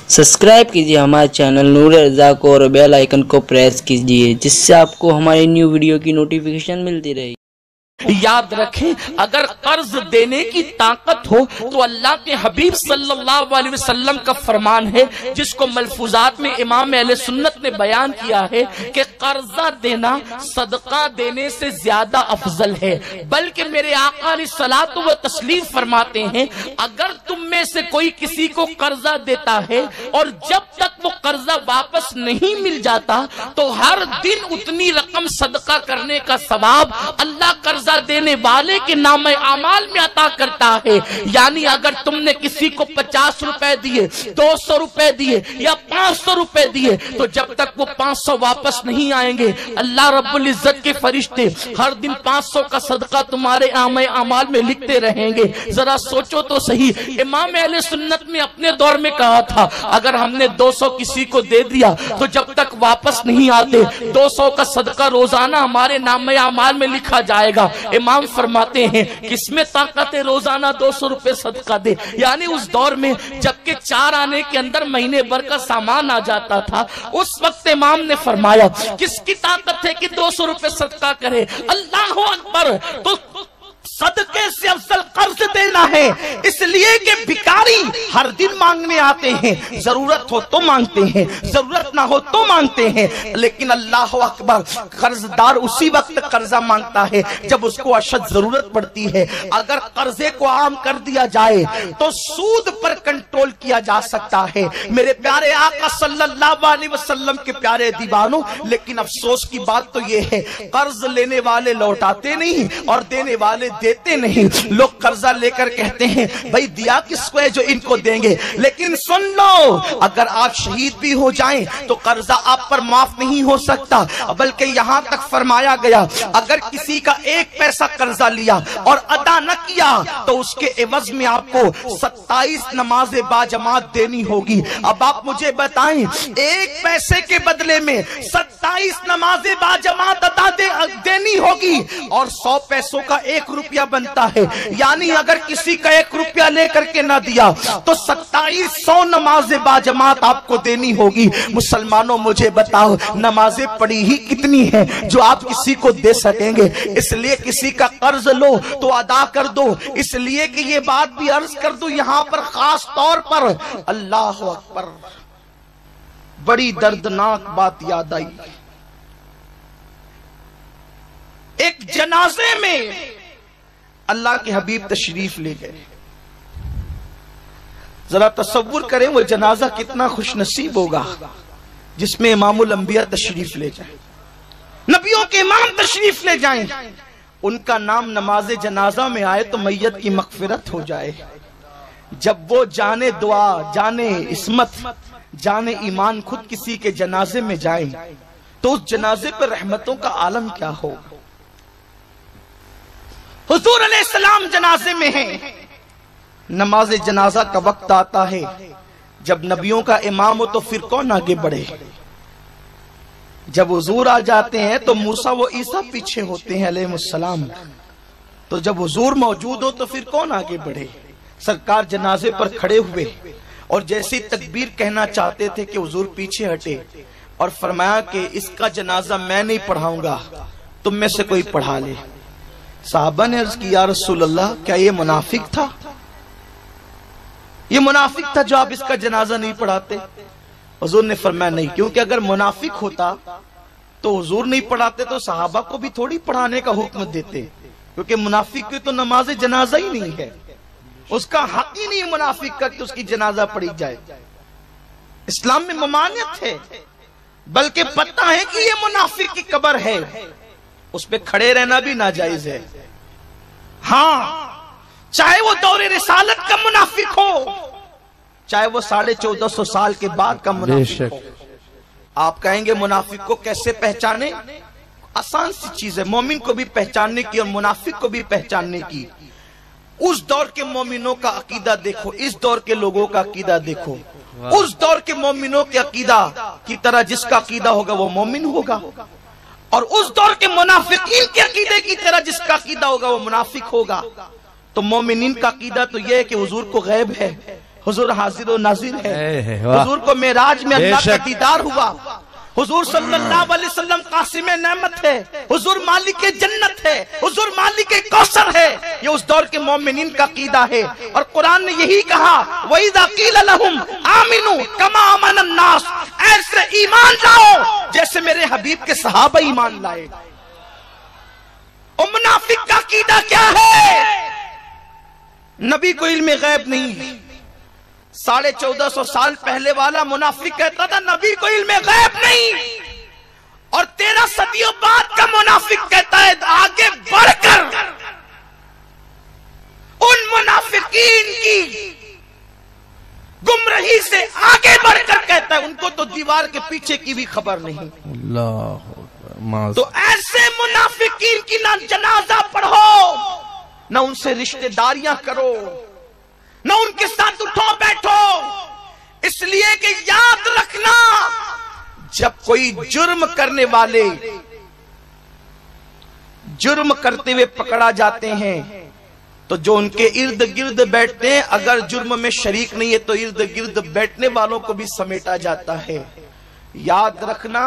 Subscribe कीजिए हमारे channel नूर रज़ा को और बेल आइकन को प्रेस कीजिए जिससे आपको हमारी न्यू वीडियो की नोटिफिकेशन मिलती रहे। याद रखें, अगर कर्ज देने की ताकत हो तो अल्लाह के हबीब सल्लल्लाहु अलैहि वसल्लम का फरमान है, जिसको मलफूजात में इमाम अहले सुन्नत ने बयान किया है कि कर्जा देना सदका देने से ज्यादा अफजल है। बल्कि मेरे आका अलैहिस्सलातु व तस्लीम फरमाते हैं, अगर तुम में से कोई किसी को कर्जा देता है और जब तक वो कर्जा वापस नहीं मिल जाता तो हर दिन उतनी रकम सदका करने का सवाब अल्लाह कर्जा देने वाले के नाम आमाल में अता करता है। यानी अगर तुमने किसी को 50 रुपए दिए, 200 रुपए दिए या 500 रुपए दिए, तो जब तक वो 500 वापस नहीं आएंगे अल्लाह रब्बुल इज्जत के फरिश्ते हर दिन 500 का सदका तुम्हारे आमाल में लिखते रहेंगे। जरा सोचो तो सही, इमाम अहले सुन्नत ने अपने दौर में कहा था, अगर हमने 200 किसी को दे दिया तो जब तक वापस नहीं आते 200 का सदका रोजाना हमारे नाम आमाल में लिखा जाएगा। इमाम फरमाते हैं, किसमें ताकत है रोजाना 200 रुपए सदका दे। यानी उस दौर में जबकि 4 आने के अंदर महीने भर का सामान आ जाता था, उस वक्त इमाम ने फरमाया किसकी ताकत है कि 200 रुपए सदका करे। अल्लाह अकबर। तो सदके से अफजल कर्ज देना है, इसलिए कि भिखारी हर दिन मांगने आते हैं, जरूरत हो तो मांगते हैं, जरूरत ना हो तो मांगते हैं। लेकिन अल्लाह अकबर, कर्जदार उसी वक्त कर्जा मांगता है जब उसको अशद जरूरत पड़ती है। अगर कर्जे को आम कर दिया जाए तो सूद पर कंट्रोल किया जा सकता है। मेरे प्यारे आका सल्लल्लाहु अलैहि वसल्लम के प्यारे दीवानों, लेकिन अफसोस की बात तो ये है, कर्ज लेने वाले लौटाते नहीं और देने वाले देते नहीं। लोग कर्जा लेकर कहते हैं भाई दिया किसको है जो इनको देंगे। लेकिन सुन लो, अगर आप शहीद भी हो जाएं तो कर्जा आप पर माफ नहीं हो सकता, बल्कि यहाँ तक फरमाया गया, अगर किसी का 1 पैसा कर्जा लिया और अदा न किया तो उसके एवज में आपको 27 नमाजें बाजमात देनी होगी। अब आप मुझे बताएं, 1 पैसे के बदले में 27 नमाजें बाजमात अदा देनी होगी और 100 पैसों का 1 रुपया बनता है। यानी अगर किसी का 1 रुपया लेकर के ना दिया तो 2700 नमाजें बाजमात आपको देनी होगी। मुसलमानों मुझे बताओ, नमाजें पढ़ी ही कितनी हैं जो आप किसी को दे सकेंगे। इसलिए किसी का कर्ज लो तो अदा कर दो। इसलिए कि ये बात भी अर्ज कर दूं यहां पर खास तौर पर, अल्लाह अकबर, बड़ी दर्दनाक बात याद आई। एक जनाजे में अल्लाह के हबीब तशरीफ ले गए। जरा तसव्वुर करें वो जनाजा कितना खुशनसीब होगा जिसमें इमामुल अंबिया तशरीफ ले जाए, नबियों के इमाम तशरीफ ले जाएं। उनका नाम नमाज जनाजा में आए तो मैयत की मगफिरत हो जाए। जब वो जाने दुआ, जाने इस्मत, जाने ईमान खुद किसी के जनाजे में जाए तो उस जनाजे पर रहमतों का आलम क्या हो। हुजूर अलैहिस्सलाम जनाजे में हैं। नमाज जनाजा का वक्त आता है, जब नबियों का इमाम हो तो फिर कौन आगे बढ़े। जब हुजूर आ जाते हैं तो मूसा व ईसा पीछे होते हैं अलैहिस्सलाम। तो जब हुजूर मौजूद हो तो फिर कौन आगे बढ़े। सरकार जनाजे पर खड़े हुए और जैसे तकबीर कहना चाहते थे कि हुजूर पीछे हटे और फरमाया कि इसका जनाजा मैं नहीं पढ़ाऊंगा, तुम में से कोई पढ़ा ले। साहबा ने अर्ज की, या रसूल अल्लाह, क्या ये मुनाफिक था? ये मुनाफिक था जो आप इसका जनाजा नहीं पढ़ाते? हुजूर ने फरमाया नहीं, क्योंकि अगर मुनाफिक होता तो हुजूर नहीं पढ़ाते तो सहाबा को भी थोड़ी पढ़ाने का हुक्म देते, क्योंकि मुनाफिक की तो नमाज जनाजा ही नहीं है, उसका हक ही नहीं मुनाफिक का कि उसकी जनाजा पढ़ी जाए। इस्लाम में ममानियत है, बल्कि पता है कि ये मुनाफिक की कब्र है, उस पे खड़े रहना भी नाजायज है। हाँ, चाहे वो दौरे रिसालत का मुनाफिक हो, चाहे वो 1450 साल के बाद का मुनाफिक हो। आप कहेंगे मुनाफिक को कैसे पहचाने? आसान सी चीज है, मोमिन को भी पहचानने की और मुनाफिक को भी पहचानने की। उस दौर के मोमिनों का अकीदा देखो, इस दौर के लोगों का अकीदा देखो। उस दौर के मोमिनों के अकीदा की तरह जिसका अकीदा होगा वो मोमिन होगा, और उस दौर के मुनाफिकीन के अकीदे की तरह जिसका अकीदा होगा वो मुनाफिक होगा। तो मोमिनीन का अकीदा तो यह है कि हुजूर को गैब है, हुजूर हाजिर व नाजिर है। हुजूर को मेराज में अल्लाह का दीदार हुआ। हुजूर सल्लल्लाहु अलैहि वसल्लम कासिम नेमत है, हुजूर मालिक जन्नत है, हुजूर मालिक कौसर है। ये उस दौर के मोमिनीन का कीदा है। और कुरान ने यही कहा, वइज़ा क़ील लहुम आमिनू कमा आमन अन्नास, ऐसे ईमान लाओ जैसे मेरे हबीब के सहाबा ईमान लाए। और मुनाफिक का कीदा क्या है? नबी को इल्म गैब नहीं। 1450 साल पहले वाला मुनाफिक कहता था नबी को इल्म गैब नहीं, और 13 सदियों बाद का मुनाफिक कहता है आगे बढ़कर उन मुनाफिकीन की गुमराही से आगे बढ़कर कहता है उनको तो दीवार के पीछे की भी खबर नहीं। तो ऐसे मुनाफिकीन की ना जनाजा पढ़ो, ना उनसे रिश्तेदारियां करो, न उनके साथ उठो बैठो, इसलिए कि याद रखना जब कोई जुर्म करने वाले जुर्म करते हुए पकड़ा जाते हैं तो जो उनके इर्द गिर्द बैठते हैं, अगर जुर्म में शरीक नहीं है तो इर्द गिर्द बैठने वालों को भी समेटा जाता है। याद रखना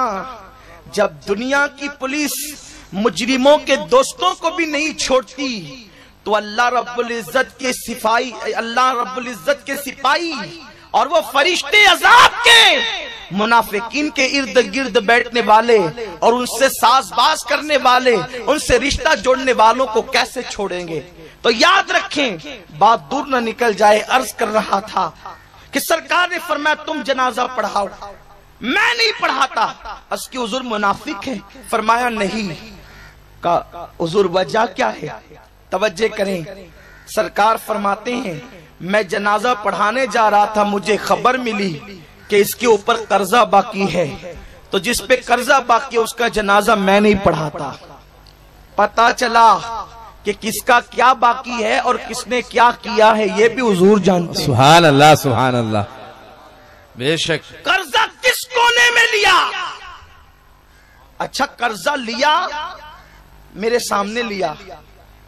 जब दुनिया की पुलिस मुजरिमों के दोस्तों को भी नहीं छोड़ती तो अल्लाह रब्बुल इज्जत के सिपाही, अल्लाह रब्बुल इज्जत के सिपाही और वो फरिश्ते अजाब के मुनाफिकीन के इर्द गिर्द बैठने वाले और उनसे साजबाज करने वाले, उनसे रिश्ता जोड़ने वालों को कैसे छोड़ेंगे। तो याद रखें, बात दूर न निकल जाए। अर्ज कर रहा था कि सरकार ने फरमाया तुम जनाजा पढ़ाओ, मैं नहीं पढ़ाता। अस्की हुजूर मुनाफिक है? फरमाया नहीं। का हुजूर वजह क्या है? तवज्जो करें, सरकार फरमाते हैं मैं जनाजा पढ़ाने जा रहा था, मुझे खबर मिली कि इसके ऊपर कर्जा बाकी है, तो जिस पे कर्जा बाकी है उसका जनाजा मैं नहीं पढ़ाता। पता चला कि किसका क्या बाकी है और किसने क्या किया है ये भी हुजूर जानते हैं। सुभान अल्लाह, सुभान अल्लाह। बेशक कर्जा किस कोने में लिया? अच्छा, कर्जा लिया मेरे सामने लिया,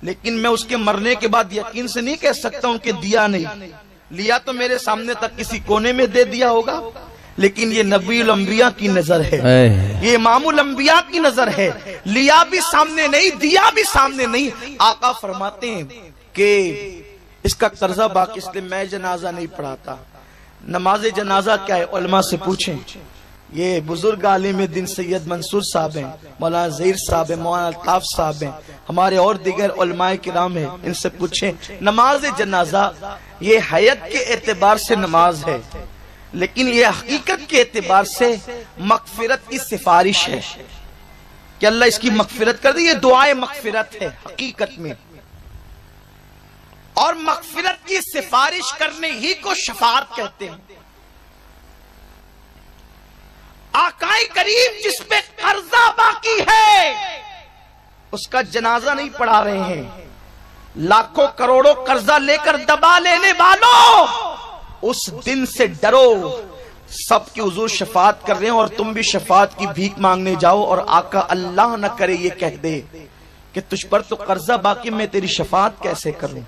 लेकिन मैं उसके मरने के बाद यकीन से नहीं कह सकता हूं कि दिया नहीं। लिया तो मेरे सामने तक किसी कोने में दे दिया होगा, लेकिन ये नबीउल अंबिया की नजर है, ये इमामुल अंबिया की नजर है। लिया भी सामने नहीं, दिया भी सामने नहीं। आका फरमाते हैं कि इसका कर्जा बाकी, इसलिए मैं जनाजा नहीं पढ़ाता। नमाज जनाजा क्या है? उलमा से पूछें। ये बुजुर्ग आलिम दिन सैयद मंसूर साहब हैं, मौलाना ज़हीर साहब हैं, मौलाना अल्ताफ साहब हैं, हमारे और दिगर उलमाए किराम हैं, इनसे पूछें। नमाज जनाजा ये हयत के एतबार से नमाज है, लेकिन ये हकीकत के एतबार से मगफिरत की सिफारिश है कि अल्लाह इसकी मगफिरत कर दे। ये दुआए मगफिरत है हकीकत में, और मगफिरत की सिफारिश करने ही को शफाअत कहते हैं। आकाए करीम जिस पे कर्जा बाकी है उसका जनाजा नहीं पढ़ा रहे हैं। लाखों करोड़ों कर्जा लेकर दबा लेने वालों, उस दिन से डरो। सबकी हुजूर शफाअत कर रहे हैं और तुम भी शफाअत की भीख मांगने जाओ और आका अल्लाह न करे ये कह दे कि तुझ पर तो कर्जा बाकी, मैं तेरी शफाअत कैसे करूं।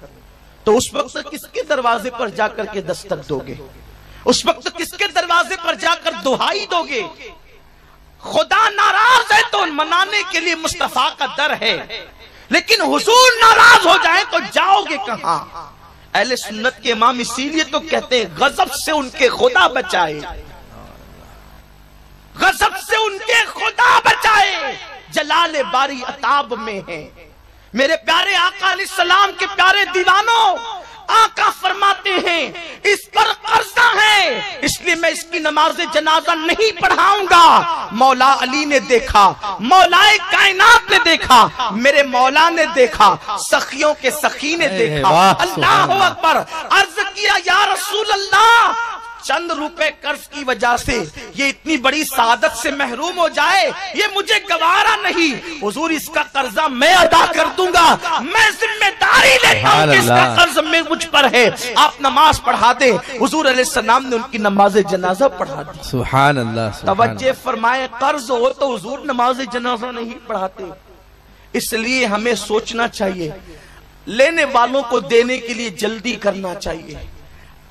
तो उस वक्त किसके दरवाजे पर जाकर के दस्तक दोगे? उस वक्त किसके दरवाजे पर जाकर दुहाई दोगे? खुदा नाराज है तो मनाने के लिए मुस्तफा का दर है, लेकिन हुजूर नाराज हो जाए तो जाओगे कहां? अहले सुन्नत के इमाम इसीलिए तो कहते हैं गजब से उनके खुदा बचाए, गजब से उनके खुदा बचाए, जलाले बारी अताब में है। मेरे प्यारे आका अलैहिस्सलाम के प्यारे दीवानों, आका फरमाते हैं इस पर कर्जा है इसलिए मैं इसकी नमाज जनाजा नहीं पढ़ाऊंगा। मौला अली ने देखा, मौलाए कायनात ने देखा, मेरे मौला ने देखा, सखियों के सखी ने देखा। अल्लाह अकबर। अर्ज किया या रसूल अल्लाह, चंद रुपए कर्ज की वजह से ये इतनी बड़ी सादत से महरूम हो जाए, ये मुझे गवारा नहीं। हुजूर इसका कर्जा मैं अदा कर दूंगा, मैं जिम्मेदारी लेता हूं कि इसका कर्ज में मुझ पर है, आप नमाज पढ़ा दे। हुजूर अलैहिस्सलाम ने उनकी नमाज जनाजा पढ़ा दी। सुभान अल्लाह। तवज्जो फरमाए, कर्ज हो तो हुजूर नमाज जनाजा नहीं पढ़ाते। इसलिए हमें सोचना चाहिए, लेने वालों को देने के लिए जल्दी करना चाहिए,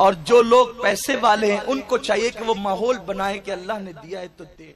اور جو لوگ پیسے والے ہیں ان کو چاہیے کہ وہ ماحول بنائے کہ اللہ نے دیا ہے تو دے.